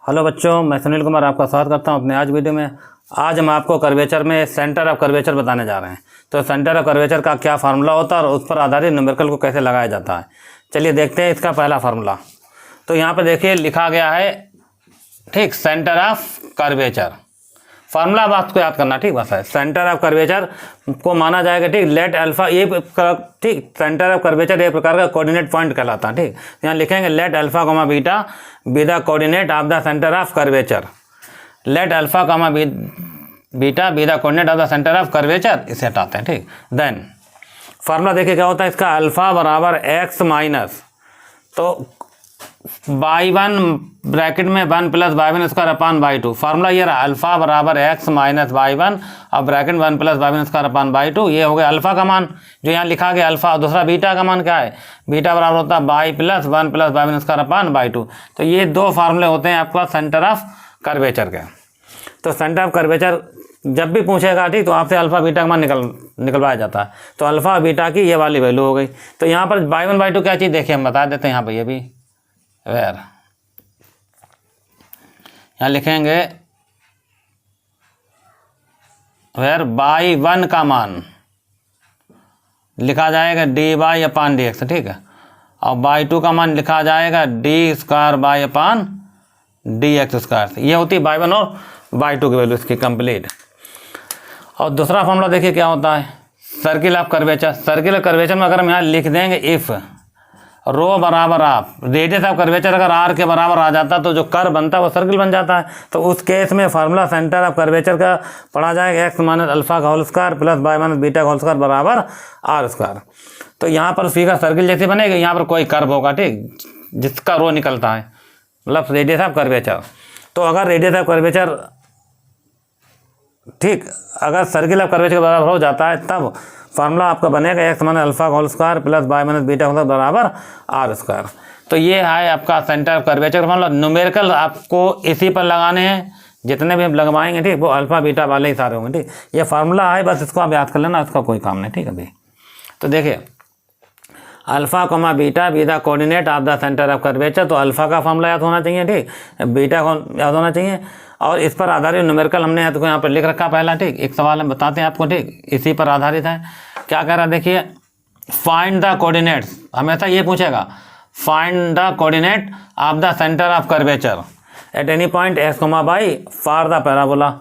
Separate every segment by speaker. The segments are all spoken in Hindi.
Speaker 1: हेलो बच्चों, मैं सुनील कुमार आपका स्वागत करता हूं अपने आज वीडियो में। आज हम आपको कर्वेचर में सेंटर ऑफ कर्वेचर बताने जा रहे हैं। तो सेंटर ऑफ कर्वेचर का क्या फार्मूला होता है और उस पर आधारित न्यूमेरिकल को कैसे लगाया जाता है, चलिए देखते हैं इसका पहला फार्मूला। तो यहाँ पर देखिए लिखा गया है, ठीक, सेंटर ऑफ कर्वेचर। फार्मूला अब आपको याद करना, ठीक, बस है। सेंटर ऑफ कर्वेचर को माना जाएगा, ठीक, लेट अल्फा, ये ठीक, सेंटर ऑफ कर्वेचर एक प्रकार का कोऑर्डिनेट पॉइंट कहलाता है, ठीक। यहाँ लिखेंगे let alpha comma beta be the coordinate of the centre of curvature. Let alpha comma beta be the coordinate of the centre of curvature, इसे हटाते हैं, ठीक। देन फार्मूला देखिए क्या होता है इसका, अल्फा बराबर एक्स माइनस, तो बाई वन ब्रैकेट में 1 plus by one square upon by two. Formula ये रहा, अल्फा बराबर एक्स माइनस बाई वन और bracket 1 plus by one square upon by two. ये हो गया अल्फा का मान जो यहाँ लिखा गया अल्फा, और दूसरा बीटा का मान क्या है, बीटा बराबर होता है by plus 1 plus by one square upon by two. तो ये दो फार्मूले होते हैं आपका सेंटर ऑफ कर्वेचर के। तो सेंटर ऑफ कर्वेचर जब भी पूछेगा, ठीक, तो आपसे अल्फा बीटा का मान निकलवाया जाता है। तो अल्फा बीटा की ये वाली वैल्यू हो गई। तो यहाँ पर बाई वन बाई टू क्या चीज़ देखिए हम बता देते हैं यहाँ पर, ये भी वेर यहाँ लिखेंगे वेर बाई वन का मान लिखा जाएगा D by upon D x, ठीक है, और बाई टू का मान लिखा जाएगा D square by upon D x square. ये होती है बाई वन और बाई टू की वैल्यू इसकी कंप्लीट। और दूसरा फॉर्मूला देखिए क्या होता है, circle of curvature. Circle of curvature में अगर हम यहाँ लिख देंगे इफ़ रो बराबर आप रेडियस ऑफ कर्वेचर अगर आर के बराबर आ जाता तो जो कर्व बनता है वो सर्किल बन जाता है। तो उस केस में फार्मूला सेंटर ऑफ कर्वेचर का पढ़ा जाएगा एक्स माइनस अल्फा का whole square plus y minus beta का होल स्क्वायर बराबर आर स्क्वायर। तो यहाँ पर फिगर सर्किल जैसी बनेगी, यहाँ पर कोई कर्व होगा, ठीक, जिसका रो निकलता है, मतलब रेडियस ऑफ कर्वेचर। तो अगर रेडियस ऑफ कर्वेचर, ठीक, अगर सर्किल ऑफ कर्वेचर के बराबर हो जाता है तब फार्मूला आपका बनेगा x minus alpha whole square plus y minus beta whole बराबर आर स्क्वायर। तो ये है आपका सेंटर ऑफ कर्वेचर का फार्मूला। न्यूमेरिकल आपको इसी पर लगाने हैं, जितने भी हम लगवाएंगे, ठीक, वो अल्फा बीटा वाले ही सारे होंगे, ठीक। ये फार्मूला है, बस इसको आप याद कर लेना, इसका कोई काम नहीं, ठीक है अभी। तो देखिए alpha comma beta be the coordinate of the centre of curvature. तो अल्फा का फार्मूला याद होना चाहिए, ठीक, बीटा को याद होना चाहिए, और इस पर आधारित न्यूमेरिकल हमने यहाँ पर लिख रखा पहला, ठीक। एक सवाल हम बताते हैं आपको, ठीक, इसी पर आधारित है। क्या कह रहा है देखिए, फाइंड द कोऑर्डिनेट्स, हमेशा ये पूछेगा, find the coordinate of the centre of curvature at any point x comma by for the parabola.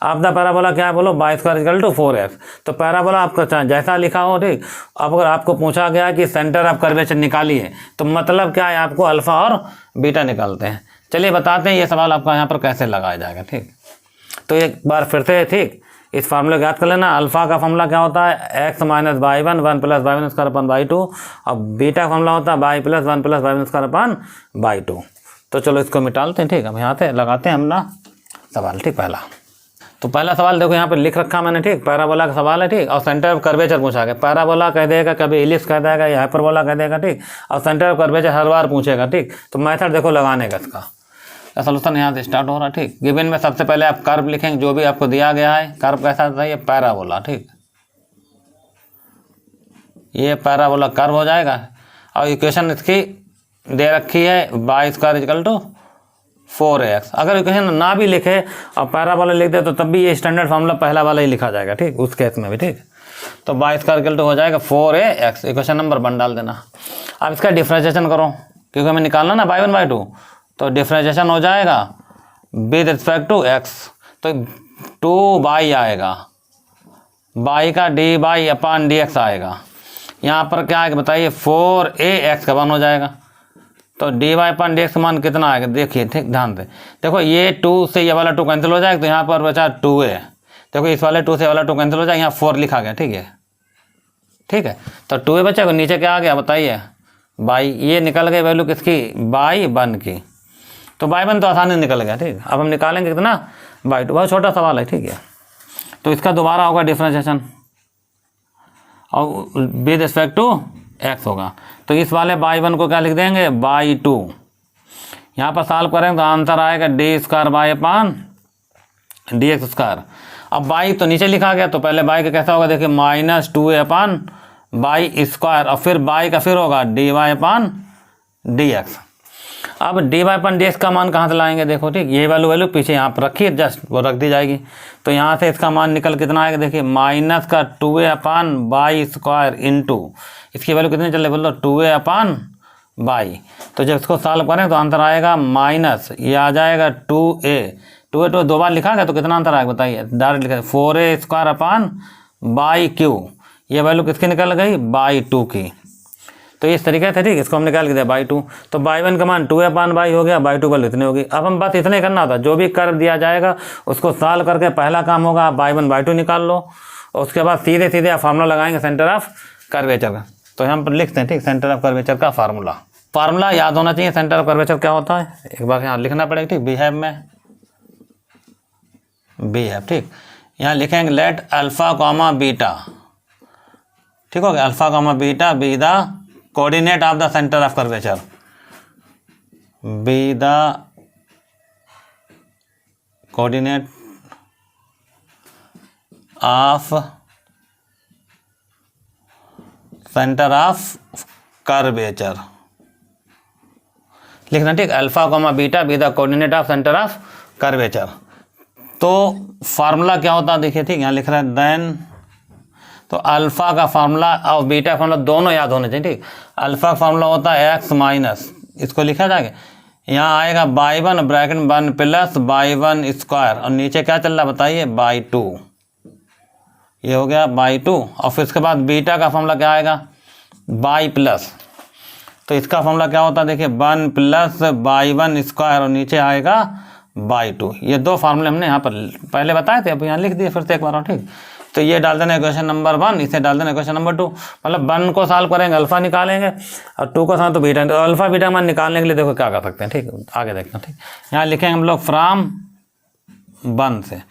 Speaker 1: आप द पैराबोला क्या है बोलो, by square equal to 4x। तो पैराबोला आपका जैसा लिखा हो, ठीक। अब अगर आपको पूछा गया कि सेंटर ऑफ कर्वेचर निकालिए, तो मतलब क्या है, आपको अल्फा और बीटा निकालते हैं। चलिए बताते हैं ये सवाल आपका यहाँ पर कैसे लगाया जाएगा, ठीक। तो एक बार फिर से, ठीक, इस फार्मूले को याद कर लेना। अल्फा का फार्मूला क्या होता है, x minus by one 1 plus by one square upon by two, और बीटा का फार्मूला होता है by plus 1 plus by one square upon by two. तो चलो इसको मिटालते हैं, ठीक। अब यहाँ से लगाते हैं अपना सवाल, ठीक। पहला तो पहला सवाल देखो यहाँ पर लिख रखा मैंने, ठीक, पैराबोला का सवाल है, ठीक, और सेंटर ऑफ कर्वेचर पूछा गया। पैराबोला कह देगा, कभी इलिप्स कह देगा, या हाइपरबोला कह देगा, ठीक, और सेंटर ऑफ कर्वेचर हर बार पूछेगा, ठीक। तो मेथड देखो लगाने का इसका, सोल्यूशन यहाँ से स्टार्ट हो रहा है, ठीक। गिवन में सबसे पहले आप कर्व लिखेंगे जो भी आपको दिया गया है। कर्व कैसा था, ये पैराबोला, ठीक, ये पैराबोला कर्व हो जाएगा। और इक्वेशन इसकी दे रखी है by square equal to 4x। अगर इक्वेशन ना भी लिखे और पैराबोला लिख दे तो तब भी ये स्टैंडर्ड फार्मूला पहला वाला ही लिखा जाएगा, ठीक, उस केस में भी, ठीक। तो बाई स्क्वायर इक्वल टू हो जाएगा 4ax, इक्वेशन नंबर 1 डाल देना। अब इसका डिफ्रेंशिएशन करो, क्योंकि हमें निकालना ना बाई वन बाई टू, तो डिफ्रेंशिएशन हो जाएगा विद रिस्पेक्ट टू x। तो 2 बाई आएगा, बाई का D by upon D x आएगा। यहाँ पर क्या आएगा बताइए, 4ax का 1 हो जाएगा। तो D by upon D x का मान कितना आएगा देखिए, ठीक, ध्यान से देखो, ये 2 से ये वाला 2 कैंसिल हो जाएगा, तो यहाँ पर बचा 2a। देखो इस वाले 2 से वाला 2 कैंसिल हो जाएगा, यहाँ 4 लिखा गया, ठीक है, ठीक है। तो 2a बचेगा, नीचे क्या आ गया बताइए, बाई। ये निकल गई वैल्यू किसकी, बाई वन की। तो बाई वन तो आसानी से निकल गया, ठीक। अब हम निकालेंगे कितना, बाई टू। बहुत छोटा सवाल है, ठीक है। तो इसका दोबारा होगा डिफ्रेंशिएशन और विद रिस्पेक्ट टू एक्स होगा। तो इस वाले बाई वन को क्या लिख देंगे, बाई टू। यहाँ पर सॉल्व करेंगे तो आंसर आएगा D square by upon D x square. अब बाई तो नीचे लिखा गया, तो पहले बाई का कैसा होगा देखिए, minus 2a upon by square, और फिर बाई का फिर होगा डी वाई अपान डी एक्स। अब dy अपन ds का मान कहाँ से लाएंगे, देखो ठीक, ये वैल्यू पीछे यहाँ पर रखिए, जस्ट वो रख दी जाएगी। तो यहाँ से इसका मान निकल कितना आएगा, देखिए माइनस का 2a/y² इंटू इसकी वैल्यू कितनी चल रही बोलो 2a/y। तो जब इसको सॉल्व करें तो आंसर आएगा माइनस, ये आ जाएगा 2a 2 बार लिखा गया तो कितना आंसर आएगा बताइए, डायरेक्ट लिखा 4a² ये वैल्यू किसकी निकल गई, बाई 2 की। तो इस तरीके से ठीक, इसको हम निकाल के दिया बाई 2। तो बाई 1 का मान 2a/y हो गया, बाई 2 वैल्यू इतनी होगी। अब हम बस इतने करना होता, जो भी कर दिया जाएगा उसको सॉल्व करके पहला काम होगा आप बाई 1 बाई 2 निकाल लो, और उसके बाद सीधे सीधे आप फार्मूला लगाएंगे सेंटर ऑफ कर्वेचर का। तो हम पर लिखते हैं ठीक, सेंटर ऑफ कर्वेचर का फार्मूला याद होना चाहिए। सेंटर ऑफ कर्वेचर क्या होता है, एक बार यहाँ लिखना पड़ेगा ठीक, बिहेव में बिहेव ठीक, यहाँ लिखेंगे लेट अल्फा कॉमा बीटा, ठीक हो गया, alpha comma beta be the coordinate of the centre of curvature, be the coordinate of centre of curvature लिखना ठीक, alpha comma beta be the coordinate of centre of curvature. तो फार्मूला क्या होता है देखिए ठीक, यहाँ लिख रहा है देन, तो अल्फा का फार्मूला और बीटा का फार्मूला दोनों याद होने चाहिए ठीक। अल्फा का फार्मूला होता है x माइनस, इसको लिखा जाएगा, यहाँ आएगा बाई 1 ब्रैकेट 1 प्लस बाई 1² और नीचे क्या चल रहा है बताइए बाई 2, ये हो गया बाई 2। और फिर उसके बाद बीटा का फार्मूला क्या आएगा बाई प्लस, तो इसका फार्मूला क्या होता है देखिए 1 प्लस बाई 1² और नीचे आएगा बाई 2। ये दो फार्मूले हमने यहाँ पर पहले बताए थे, अब यहाँ लिख दिए फिर से एक बार ठीक। तो ये डाल देना इक्वेशन नंबर 1, इसे डाल देना इक्वेशन नंबर 2, मतलब 1 को सॉल्व करेंगे अल्फा निकालेंगे और 2 को सॉल्व तो बीटा। तो अल्फा बीटा मान निकालने के लिए देखो क्या कर सकते हैं ठीक, आगे देखते हैं ठीक। यहाँ लिखेंगे हम लोग फ्रॉम 1 से,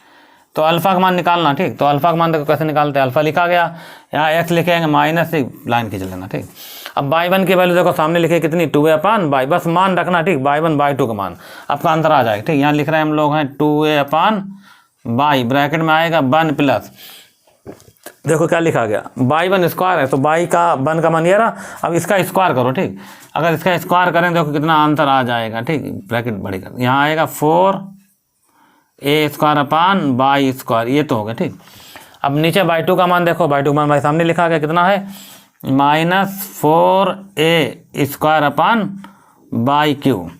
Speaker 1: तो अल्फा का मान निकालना ठीक। तो अल्फा का मान देखो कैसे निकालते हैं, अल्फा लिखा गया, यहाँ x लिखेंगे माइनस लाइन खींच लेना ठीक। अब बाई 1 की वैल्यू देखो सामने लिखे कितनी 2a/y, बस मान रखना ठीक, बाई 1 बाई 2 का मान आपका आंसर आ जाएगा ठीक। यहाँ लिख रहे हैं हम लोग हैं 2a/y ब्रैकेट में आएगा 1 प्लस, देखो क्या लिखा गया बाई 1² है, तो बाई का 1 का मान ये रहा। अब इसका स्क्वायर करो ठीक, अगर इसका स्क्वायर करें देखो कितना आंसर आ जाएगा ठीक, ब्रैकेट बड़ी कर, यहाँ आएगा 4a² ये तो हो गया ठीक। अब नीचे बाई 2 का मान देखो, बाई 2 का मान भाई सामने लिखा गया कितना है -4a²/3।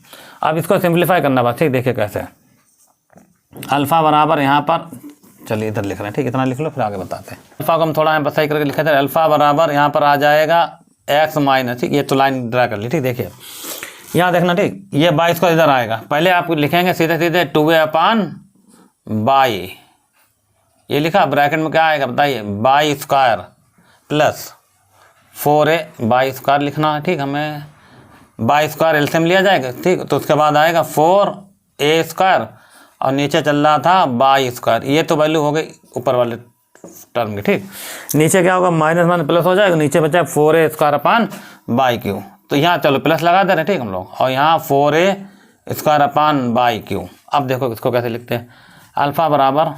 Speaker 1: अब इसको सिंप्लीफाई करना बस ठीक, देखिए कैसे अल्फा बराबर यहाँ पर, चलिए इधर लिख रहे हैं ठीक, इतना लिख लो फिर आगे बताते हैं। अल्फा को हम थोड़ा यहाँ सही करके लिखे थे, अल्फा बराबर यहाँ पर आ जाएगा x माइनस ठीक, ये तो लाइन ड्रा कर ली ठीक। देखिए यहाँ देखना ठीक, ये 22 को इधर आएगा, पहले आप लिखेंगे सीधे सीधे 2a/y, ये लिखा, ब्रैकेट में क्या आएगा बताइए y² प्लस 4a/y² लिखना है ठीक, हमें y² एलसीएम लिया जाएगा ठीक। तो उसके बाद आएगा 4a² और नीचे चल रहा था y², ये तो वैल्यू हो गई ऊपर वाले टर्म की ठीक। नीचे क्या होगा माइनस प्लस हो जाएगा, नीचे बचा 4a²/y³। तो यहाँ चलो प्लस लगा दे रहे ठीक हम लोग, और यहाँ 4a²/y³। अब देखो इसको कैसे लिखते हैं, अल्फा बराबर,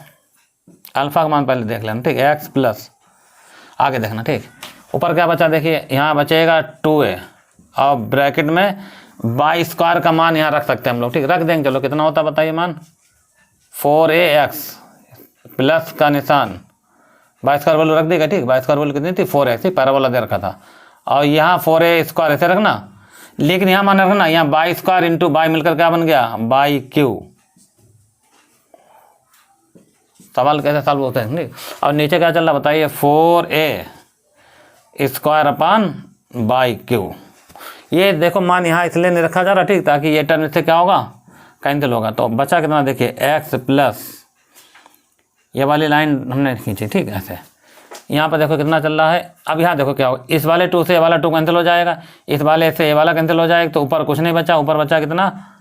Speaker 1: अल्फा का मान पहले देख लेना ठीक, x प्लस, आगे देखना ठीक, ऊपर क्या बचा देखिए, यहाँ बचेगा 2a और ब्रैकेट में y² का मान यहाँ रख सकते हैं हम लोग ठीक, रख देंगे। चलो कितना होता बताइए मान 4ax प्लस का निशान y² वैल्यू रख देगा ठीक, y² वैल्यू कितनी थी 4x थी, पैराबोला दे रखा था, और यहाँ 4a² ऐसे रखना, लेकिन यहाँ मान रखना यहाँ y² इंटू y मिलकर क्या बन गया y³। सवाल कैसे सॉल्व होते हैं ठीक। और नीचे क्या चल रहा बताइए 4a²/y³। ये देखो मान यहाँ इसलिए नहीं रखा जा रहा ठीक, ताकि ये टर्म इससे क्या होगा कैंसिल होगा। तो बचा कितना देखिए x प्लस, ये वाली लाइन हमने खींची ठीक ऐसे, यहाँ पर देखो कितना चल रहा है। अब यहाँ देखो क्या होगा, इस वाले 2 से ये वाला 2 कैंसिल हो जाएगा, इस वाले से ये वाला कैंसिल हो जाएगा, तो ऊपर कुछ नहीं बचा, ऊपर बचा कितना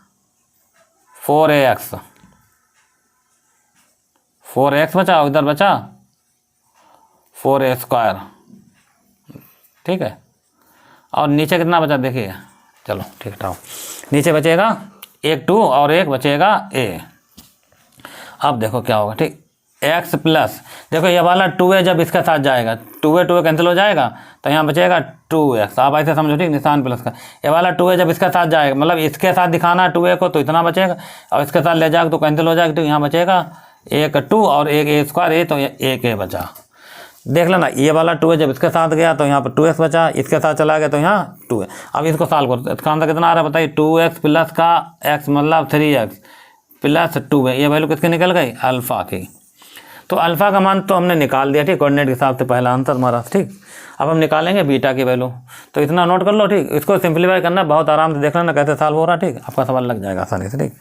Speaker 1: 4x बचा, उधर बचा 4a² ठीक है। और नीचे कितना बचा देखिए, चलो ठीक है, नीचे बचेगा एक 2 और एक बचेगा a। अब देखो क्या होगा ठीक, एक्स प्लस, देखो ये वाला 2a जब इसके साथ जाएगा 2a कैंसिल हो जाएगा तो यहाँ बचेगा 2x। आप ऐसे समझो ठीक, निशान प्लस का। ये वाला 2a जब इसके साथ जाएगा, मतलब इसके साथ दिखाना है 2a को, तो इतना बचेगा, और इसके साथ ले जाएगा तो कैंसिल हो जाएगा। तो यहाँ बचेगा एक 2 और एक a स्क्वायर, ए तो एक a बचा। देख लेना, ये वाला 2a जब इसके साथ गया तो यहाँ पर 2x बचा, इसके साथ चला गया तो यहाँ 2a। अब इसको सॉल्व करो, इसका आंसर कितना आ रहा है बताइए। 2x प्लस का x मतलब 3x प्लस 2a, ये वैल्यू किसकी निकल गई, अल्फ़ा की। तो अल्फ़ा का मान तो हमने निकाल दिया ठीक, कोऑर्डिनेट के हिसाब से पहला आंसर हमारा ठीक। अब हम निकालेंगे बीटा की वैल्यू, तो इतना नोट कर लो ठीक। इसको सिंप्लीफाई करना बहुत आराम से, देख लेना कैसे सॉल्व हो रहा है ठीक, आपका सवाल लग जाएगा आसानी से ठीक।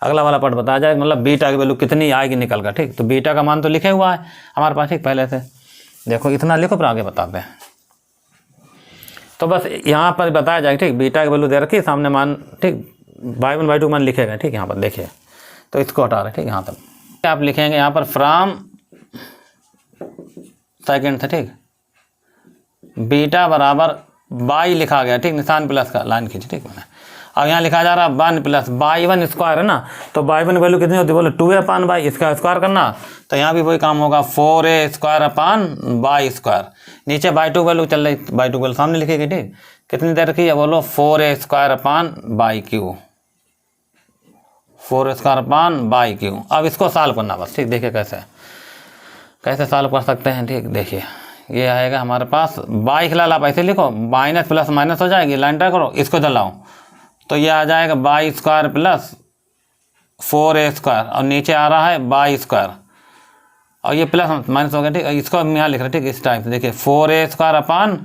Speaker 1: अगला वाला पार्ट बताया जाए, मतलब बीटा की वैल्यू कितनी आएगी निकल कर ठीक। तो बीटा का मान तो लिखे हुआ है हमारे पास ठीक पहले से, देखो इतना लिखो फिर आगे बताते हैं। तो बस यहाँ पर बताया जाए ठीक, बीटा की वैल्यू दे रखी सामने मान ठीक, y1 y2 मान लिखेगा ठीक। यहाँ पर देखिए, तो इसको हटा रहे ठीक, यहाँ तक आप लिखेंगे यहाँ पर फ्रॉम सेकेंड था ठीक, बीटा बराबर बाई लिखा गया ठीक, निशान प्लस का लाइन खींची ठीक मैंने। अब यहाँ लिखा जा रहा है 1 प्लस y1 स्क्वायर है ना, तो y1 वैल्यू कितनी होती है बोलो 2a अपान बाई, इसका स्क्वायर करना, तो यहाँ भी वही काम होगा 4a square upon by square. नीचे y2 वैल्यू चल रही, y2 वैल्यू सामने लिखेगी ठीक, कितनी देर रखी है बोलो 4a square upon by Q, 4 square upon by Q. अब इसको सॉल्व करना बस ठीक, देखिए कैसे सॉल्व कर सकते हैं ठीक। देखिए ये आएगा हमारे पास बाई खिलाल, आप ऐसे लिखो माइनस प्लस माइनस हो जाएगी, लाइन ड्रा करो, इसको इधर लाओ, तो ये आ जाएगा by square plus 4a square, और नीचे आ रहा है बाई स्क्वायर, और ये प्लस माइनस हो गया ठीक। इसको हम यहाँ लिख रहे हैं ठीक, इस टाइप से देखिए 4a square upon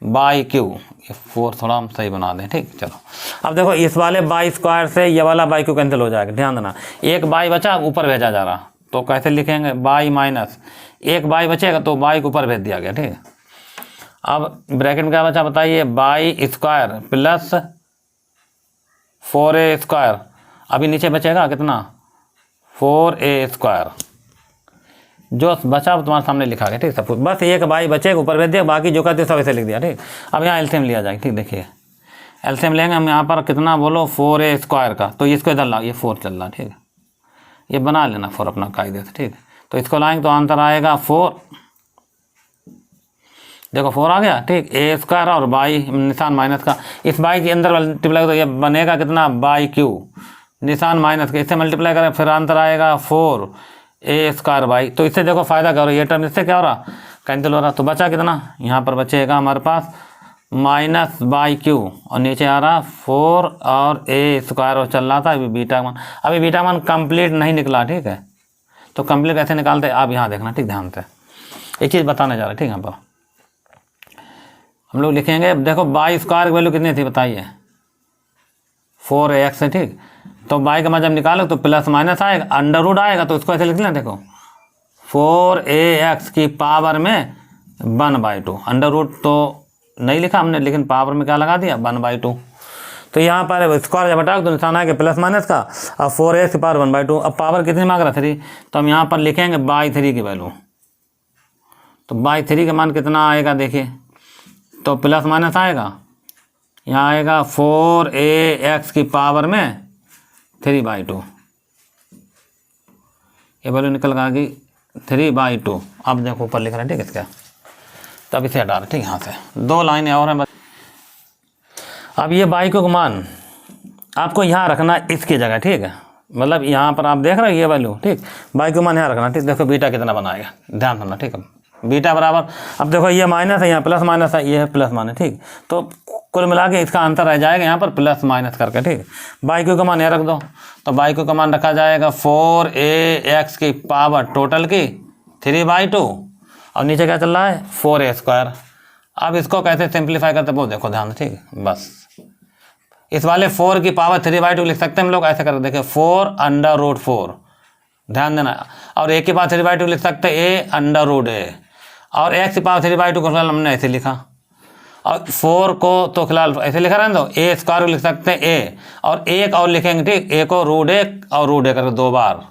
Speaker 1: by Q, ये 4 थोड़ा हम सही बना दें ठीक। चलो अब देखो इस वाले बाई स्क्वायर से ये वाला बाई क्यू कैंसिल हो जाएगा, ध्यान देना। एक बाई बचा ऊपर भेजा जा रहा, तो कैसे लिखेंगे बाई माइनस एक बाई बचेगा तो बाई को ऊपर भेज दिया गया ठीक। अब ब्रैकेट में क्या बचा बताइए, by square plus 4a square, अभी नीचे बचेगा कितना 4a स्क्वायर, जो बचा तुम्हारे सामने लिखा गया ठीक सब कुछ। बस एक बाई बचेगा ऊपर भेज दिया, बाकी जो कहते सब ऐसे लिख दिया ठीक। अब यहाँ एलसीएम लिया जाएगा ठीक, देखिए एलसीएम लेंगे हम यहाँ पर कितना बोलो 4a स्क्वायर का, तो इसको इधर लाओ, ये 4 चल रहा ठीक, ये बना लेना 4 अपना कायदे से ठीक। तो इसको लाएंगे तो आंसर आएगा 4, देखो 4 आ गया ठीक, a स्क्वायर और बाई निशान माइनस का, इस बाई के अंदर मल्टीप्लाई तो ये बनेगा कितना बाई क्यू, निशान माइनस का, इससे मल्टीप्लाई करें फिर आंसर आएगा 4a स्क्वायर बाई। तो इससे देखो फायदा क्या हो रहा है, ये टर्म इससे क्या हो रहा कैंसिल हो रहा, तो बचा कितना यहाँ पर बचेगा हमारे पास माइनस बाई क्यू, और नीचे आ रहा 4 और a स्क्वायर, और चल रहा था अभी बीटा मान। अभी बीटा मान कंप्लीट नहीं निकला ठीक है, तो कंप्लीट कैसे निकालते हैं आप यहाँ देखना ठीक ध्यान से, एक चीज़ बताने जा रहे ठीक। यहाँ पर हम लोग लिखेंगे, देखो बाई स्क्वायर की वैल्यू कितनी थी बताइए 4ax है ठीक, तो बाई का मान जब निकालो तो प्लस माइनस आएगा, अंडर रूट आएगा, तो इसको ऐसे लिख लें देखो 4ax की पावर में 1/2, अंडर रूट तो नहीं लिखा हमने, लेकिन पावर में क्या लगा दिया 1/2। तो यहाँ पर स्क्वायर जब हटाओ तो निशान आएगा प्लस माइनस का, अब 4a की पावर 1/2। अब पावर कितनी मांग रहा 3, तो हम यहाँ पर लिखेंगे बाई 3 की वैल्यू, तो बाई 3 का मान कितना आएगा देखिए, तो प्लस माइनस आएगा, यहाँ आएगा 4ax की पावर में 3/2, ये वैल्यू निकल गई 3/2। अब देखो ऊपर लिख रहे हैं ठीक इसका, तब इसे हटा रहे ठीक, यहाँ से 2 लाइनें और हैं। अब ये बाई को मान आपको यहाँ रखना इसकी जगह ठीक है, मतलब यहाँ पर आप देख रहे हो ये वैल्यू ठीक, बाई को मान यहाँ रखना ठीक। देखो बीटा कितना बनाएगा ध्यान रखना ठीक है, बीटा बराबर, अब देखो ये माइनस है यहाँ प्लस माइनस है, ये है प्लस माइनस ठीक, तो कुल मिला के इसका आंसर रह जाएगा यहाँ पर प्लस माइनस करके ठीक। बाई क्यू का मान यहाँ रख दो, तो बाई क्यू का मान रखा जाएगा 4ax की पावर टोटल की 3/2, और नीचे क्या चल रहा है 4a स्क्वायर। अब इसको कैसे सिंप्लीफाई करते वो देखो ध्यान से ठीक, बस इस वाले 4 की पावर 3/2 लिख सकते हैं हम लोग, ऐसे कर देखिए 4/√4, ध्यान देना, और a की पावर 3/2 लिख सकते हैं a/√a, और x की पावर 3/2 को फिलहाल हमने ऐसे लिखा, और 4 को तो फिलहाल ऐसे लिखा रहने दो, a स्क्वायर लिख सकते हैं a, और एक और लिखेंगे ठीक, a को √1 और √1 करके 2 बार।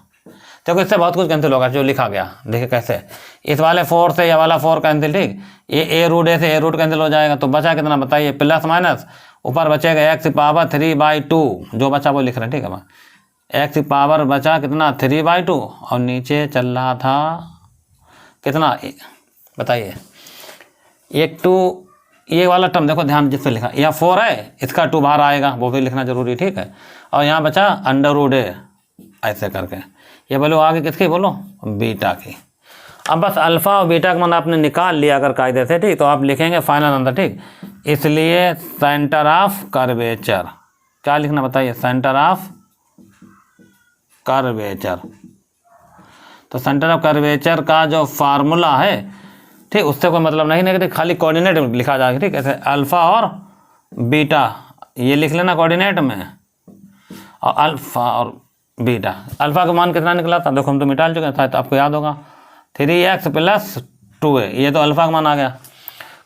Speaker 1: देखो इससे बहुत कुछ कैंसिल होगा जो लिखा गया, देखिए कैसे इस वाले 4 से ये वाला 4 कैंसिल ठीक, ये a√a से a रूट कैंसिल हो जाएगा, तो बचा कितना बताइए प्लस माइनस, ऊपर बचेगा x की पावर 3/2, जो बचा वो लिख रहे हैं ठीक है, एक्स की पावर बचा कितना 3/2 और नीचे चल रहा था कितना बताइए, एक 2 ये वाला टर्म देखो ध्यान जिस पे लिखा, यहाँ 4 है, इसका 2 बाहर आएगा, वो भी लिखना जरूरी, ठीक है। और यहाँ बचा √a ऐसे करके, ये बोलो आगे किसकी बोलो, बीटा की। अब बस अल्फ़ा और बीटा का मान आपने निकाल लिया अगर कायदे से, ठीक, तो आप लिखेंगे फाइनल आंसर, ठीक। इसलिए सेंटर ऑफ कर्वेचर क्या लिखना बताइए, सेंटर ऑफ कर्वेचर। तो सेंटर ऑफ कर्वेचर का जो फार्मूला है, ठीक, उससे कोई मतलब नहीं है कि खाली कोऑर्डिनेट लिखा जाएगा, ठीक। ऐसे अल्फ़ा और बीटा ये लिख लेना कोऑर्डिनेट में, और अल्फ़ा और बीटा। अल्फ़ा का मान कितना निकला था देखो, हम तो मिटा चुके हैं, तो आपको याद होगा 3x + 2a, ये तो अल्फ़ा का मान आ गया।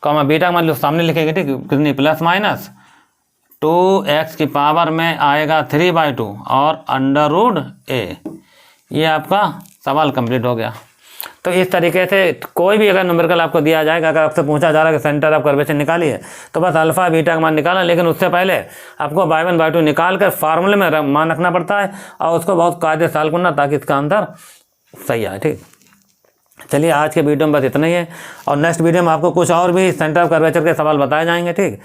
Speaker 1: कॉमा बीटा का मान सामने लिखेंगे, ठीक, कितनी ± 2x की पावर में आएगा 3/2 और √a। ये आपका सवाल कंप्लीट हो गया। तो इस तरीके से कोई भी अगर न्यूमेरिकल आपको दिया जाएगा, अगर आपसे पूछा जा रहा है कि सेंटर ऑफ कर्वेचर निकालिए, तो बस अल्फ़ा बीटा का मान निकालना, लेकिन उससे पहले आपको y1 y2 निकाल कर फार्मूले में मान रखना पड़ता है और उसको बहुत कायदे से सॉल्व करना ताकि इसका आंसर सही आए, ठीक। चलिए आज के वीडियो में बस इतना ही है, और नेक्स्ट वीडियो में आपको कुछ और भी सेंटर ऑफ कर्वेचर के सवाल बताए जाएंगे, ठीक।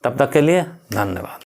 Speaker 1: तब तक के लिए धन्यवाद।